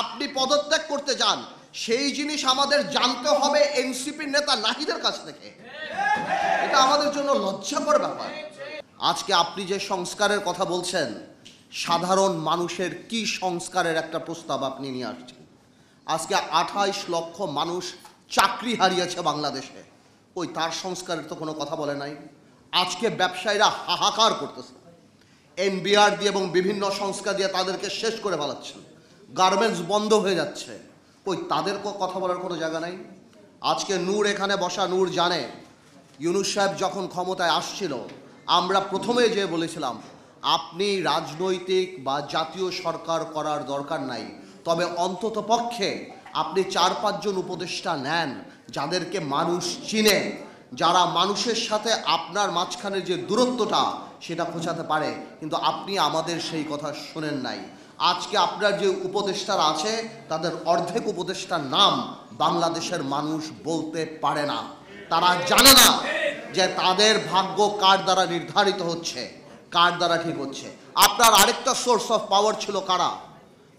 আপনি পদত্যাগ করতে চান, সেই জিনিস আমাদের জানতে হবে এনসিপির নেতা নাহিদের কাছ থেকে। এটা আমাদের জন্য লজ্জাকর ব্যাপার। আজকে আপনি যে সংস্কারের কথা বলছেন, সাধারণ মানুষের কি সংস্কারের একটা প্রস্তাব আপনি নিয়ে আসছেন? আজকে 28 লক্ষ মানুষ চাকরি হারিয়েছে বাংলাদেশে, ওই তার সংস্কারের তো কোনো কথা বলে নাই। আজকে ব্যবসায়ীরা হাহাকার করতেছে, এনবিআর দিয়ে এবং বিভিন্ন সংস্কার দিয়ে তাদেরকে শেষ করে ফেলাচ্ছেন, গার্মেন্টস বন্ধ হয়ে যাচ্ছে, ওই তাদেরকেও কথা বলার কোনো জায়গা নাই। আজকে নূর এখানে বসা, নূর জানে ইউনূস সাহেব যখন ক্ষমতায় আসছিল, আমরা প্রথমে যে বলেছিলাম আপনি রাজনৈতিক বা জাতীয় সরকার করার দরকার নাই, তবে অন্তত পক্ষে আপনি 4-5 জন উপদেষ্টা নেন যাদেরকে মানুষ চিনে, যারা মানুষের সাথে আপনার মাঝখানের যে দূরত্বটা সেটা খোঁচাতে পারে। কিন্তু আপনি আমাদের সেই কথা শোনেন নাই। আজকে আপনার যে উপদেষ্টারা আছে তাদের অর্ধেক উপদেষ্টার নাম বাংলাদেশের মানুষ বলতে পারে না। তারা জানে না যে তাদের ভাগ্য কার দ্বারা নির্ধারিত হচ্ছে, কার দ্বারা ঠিক হচ্ছে। আপনার আরেকটা সোর্স অফ পাওয়ার ছিল কারা?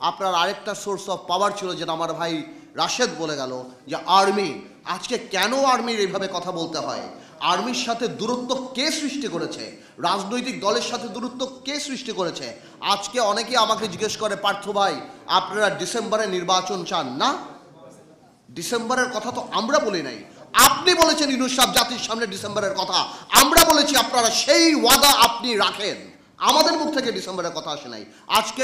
আপনার আরেকটা সোর্স অফ পাওয়ার ছিল, যেটা আমার ভাই রাশেদ বলে গেল, যে আর্মি। আজকে কেন আর্মির এইভাবে কথা বলতে হয়? আর্মির সাথে দূরত্ব কে সৃষ্টি করেছে? রাজনৈতিক দলের সাথে দূরত্ব কে সৃষ্টি করেছে? আজকে অনেকে আমাকে জিজ্ঞেস করে, পার্থ ভাই আপনারা ডিসেম্বরে নির্বাচন চান না? ডিসেম্বরের কথা তো আমরা বলি নাই, আপনি বলেছেন ইউনূস সাহেব জাতির সামনে ডিসেম্বরের কথা। আমরা বলেছি আপনারা সেই ওয়াদা আপনি রাখেন, আমাদের মুখ থেকে ডিসেম্বরের কথা আসে নাই। আজকে